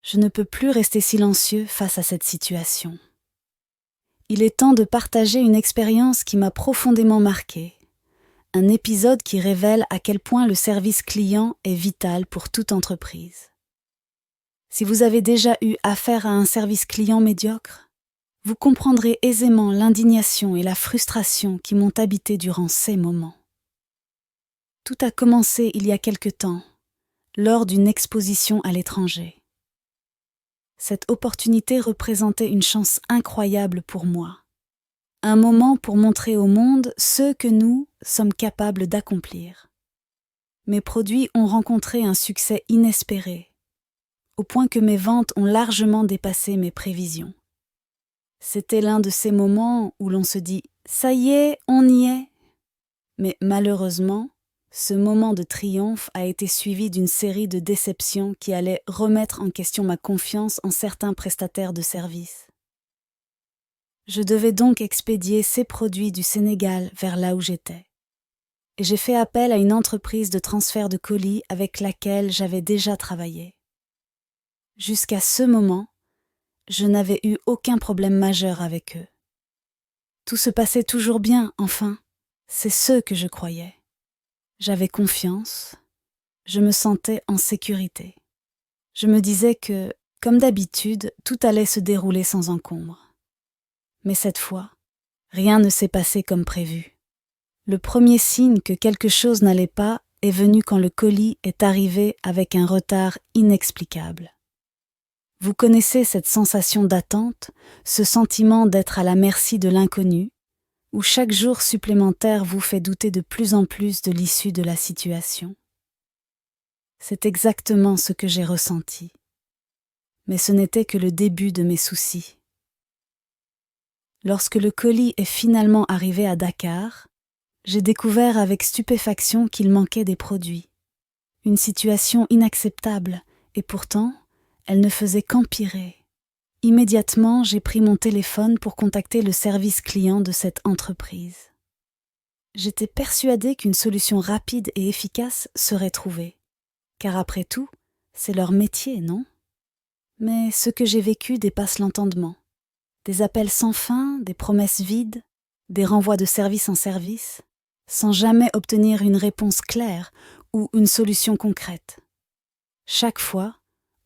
Je ne peux plus rester silencieux face à cette situation. Il est temps de partager une expérience qui m'a profondément marquée, un épisode qui révèle à quel point le service client est vital pour toute entreprise. Si vous avez déjà eu affaire à un service client médiocre, vous comprendrez aisément l'indignation et la frustration qui m'ont habité durant ces moments. Tout a commencé il y a quelque temps, lors d'une exposition à l'étranger. Cette opportunité représentait une chance incroyable pour moi. Un moment pour montrer au monde ce que nous sommes capables d'accomplir. Mes produits ont rencontré un succès inespéré, au point que mes ventes ont largement dépassé mes prévisions. C'était l'un de ces moments où l'on se dit « ça y est, on y est ». Mais malheureusement, ce moment de triomphe a été suivi d'une série de déceptions qui allaient remettre en question ma confiance en certains prestataires de services. Je devais donc expédier ces produits du Sénégal vers là où j'étais. Et j'ai fait appel à une entreprise de transfert de colis avec laquelle j'avais déjà travaillé. Jusqu'à ce moment, je n'avais eu aucun problème majeur avec eux. Tout se passait toujours bien, enfin, c'est ce que je croyais. J'avais confiance, je me sentais en sécurité. Je me disais que, comme d'habitude, tout allait se dérouler sans encombre. Mais cette fois, rien ne s'est passé comme prévu. Le premier signe que quelque chose n'allait pas est venu quand le colis est arrivé avec un retard inexplicable. Vous connaissez cette sensation d'attente, ce sentiment d'être à la merci de l'inconnu, où chaque jour supplémentaire vous fait douter de plus en plus de l'issue de la situation. C'est exactement ce que j'ai ressenti. Mais ce n'était que le début de mes soucis. Lorsque le colis est finalement arrivé à Dakar, j'ai découvert avec stupéfaction qu'il manquait des produits. Une situation inacceptable, et pourtant, elle ne faisait qu'empirer. Immédiatement, j'ai pris mon téléphone pour contacter le service client de cette entreprise. J'étais persuadée qu'une solution rapide et efficace serait trouvée. Car après tout, c'est leur métier, non? Mais ce que j'ai vécu dépasse l'entendement. Des appels sans fin, des promesses vides, des renvois de service en service, sans jamais obtenir une réponse claire ou une solution concrète. Chaque fois,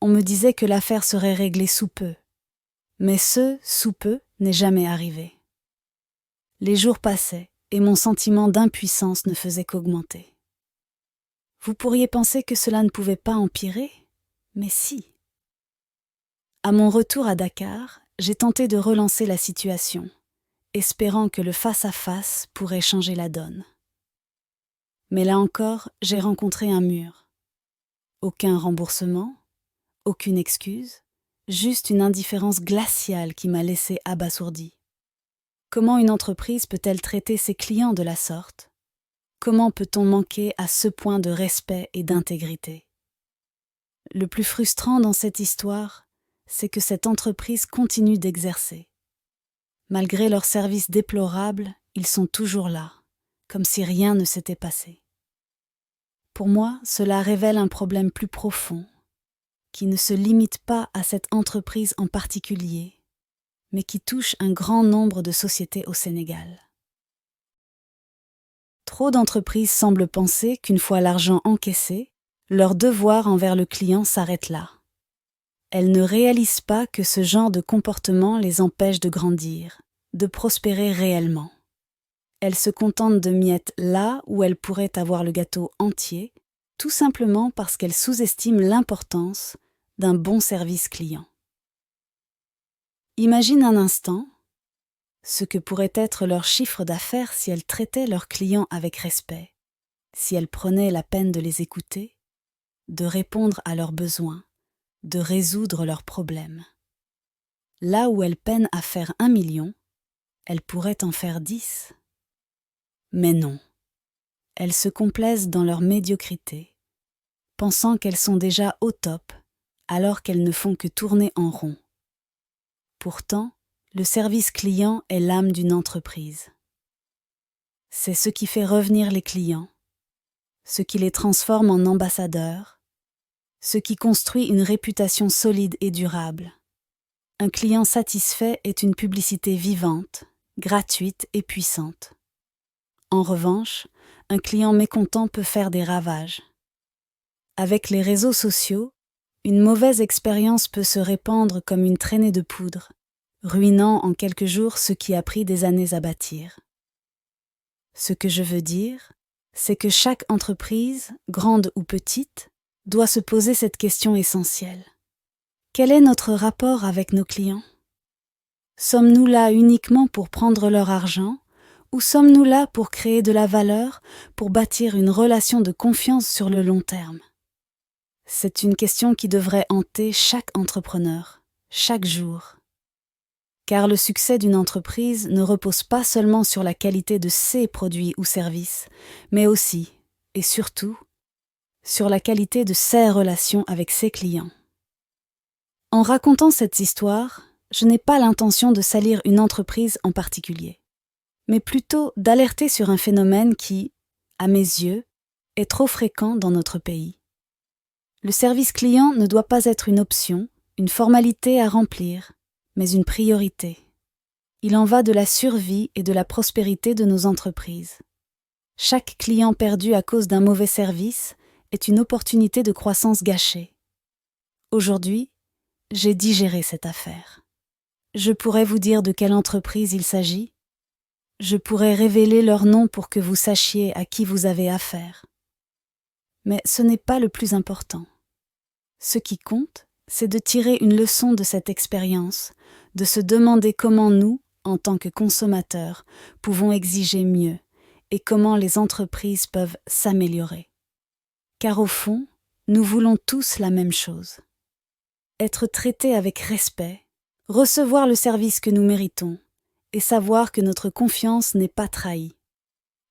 on me disait que l'affaire serait réglée sous peu. Mais ce « sous peu » n'est jamais arrivé. Les jours passaient et mon sentiment d'impuissance ne faisait qu'augmenter. Vous pourriez penser que cela ne pouvait pas empirer, mais si. À mon retour à Dakar, j'ai tenté de relancer la situation, espérant que le face-à-face pourrait changer la donne. Mais là encore, j'ai rencontré un mur. Aucun remboursement, aucune excuse, juste une indifférence glaciale qui m'a laissé abasourdi. Comment une entreprise peut-elle traiter ses clients de la sorte? Comment peut-on manquer à ce point de respect et d'intégrité? Le plus frustrant dans cette histoire, c'est que cette entreprise continue d'exercer. Malgré leurs services déplorables, ils sont toujours là, comme si rien ne s'était passé. Pour moi, cela révèle un problème plus profond, qui ne se limite pas à cette entreprise en particulier, mais qui touche un grand nombre de sociétés au Sénégal. Trop d'entreprises semblent penser qu'une fois l'argent encaissé, leur devoir envers le client s'arrête là. Elles ne réalisent pas que ce genre de comportement les empêche de grandir, de prospérer réellement. Elles se contentent de miettes là où elles pourraient avoir le gâteau entier, tout simplement parce qu'elles sous-estiment l'importance d'un bon service client. Imagine un instant ce que pourrait être leur chiffre d'affaires si elles traitaient leurs clients avec respect, si elles prenaient la peine de les écouter, de répondre à leurs besoins, de résoudre leurs problèmes. Là où elles peinent à faire 1 million, elles pourraient en faire 10. Mais non, elles se complaisent dans leur médiocrité, pensant qu'elles sont déjà au top, alors qu'elles ne font que tourner en rond. Pourtant, le service client est l'âme d'une entreprise. C'est ce qui fait revenir les clients, ce qui les transforme en ambassadeurs, ce qui construit une réputation solide et durable. Un client satisfait est une publicité vivante, gratuite et puissante. En revanche, un client mécontent peut faire des ravages. Avec les réseaux sociaux, une mauvaise expérience peut se répandre comme une traînée de poudre, ruinant en quelques jours ce qui a pris des années à bâtir. Ce que je veux dire, c'est que chaque entreprise, grande ou petite, doit se poser cette question essentielle. Quel est notre rapport avec nos clients? Sommes-nous là uniquement pour prendre leur argent ou sommes-nous là pour créer de la valeur, pour bâtir une relation de confiance sur le long terme? C'est une question qui devrait hanter chaque entrepreneur, chaque jour. Car le succès d'une entreprise ne repose pas seulement sur la qualité de ses produits ou services, mais aussi, et surtout, sur la qualité de ses relations avec ses clients. En racontant cette histoire, je n'ai pas l'intention de salir une entreprise en particulier, mais plutôt d'alerter sur un phénomène qui, à mes yeux, est trop fréquent dans notre pays. Le service client ne doit pas être une option, une formalité à remplir, mais une priorité. Il en va de la survie et de la prospérité de nos entreprises. Chaque client perdu à cause d'un mauvais service est une opportunité de croissance gâchée. Aujourd'hui, j'ai digéré cette affaire. Je pourrais vous dire de quelle entreprise il s'agit. Je pourrais révéler leur nom pour que vous sachiez à qui vous avez affaire. Mais ce n'est pas le plus important. Ce qui compte, c'est de tirer une leçon de cette expérience, de se demander comment nous, en tant que consommateurs, pouvons exiger mieux et comment les entreprises peuvent s'améliorer. Car au fond, nous voulons tous la même chose. Être traités avec respect, recevoir le service que nous méritons et savoir que notre confiance n'est pas trahie.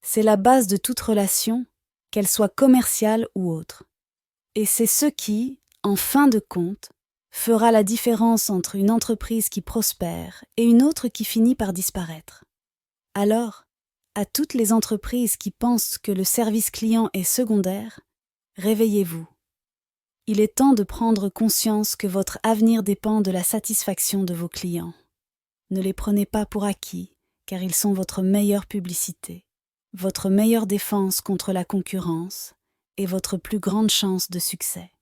C'est la base de toute relation, qu'elle soit commerciale ou autre. Et c'est ce qui, en fin de compte, fera la différence entre une entreprise qui prospère et une autre qui finit par disparaître. Alors, à toutes les entreprises qui pensent que le service client est secondaire, réveillez-vous. Il est temps de prendre conscience que votre avenir dépend de la satisfaction de vos clients. Ne les prenez pas pour acquis, car ils sont votre meilleure publicité, votre meilleure défense contre la concurrence et votre plus grande chance de succès.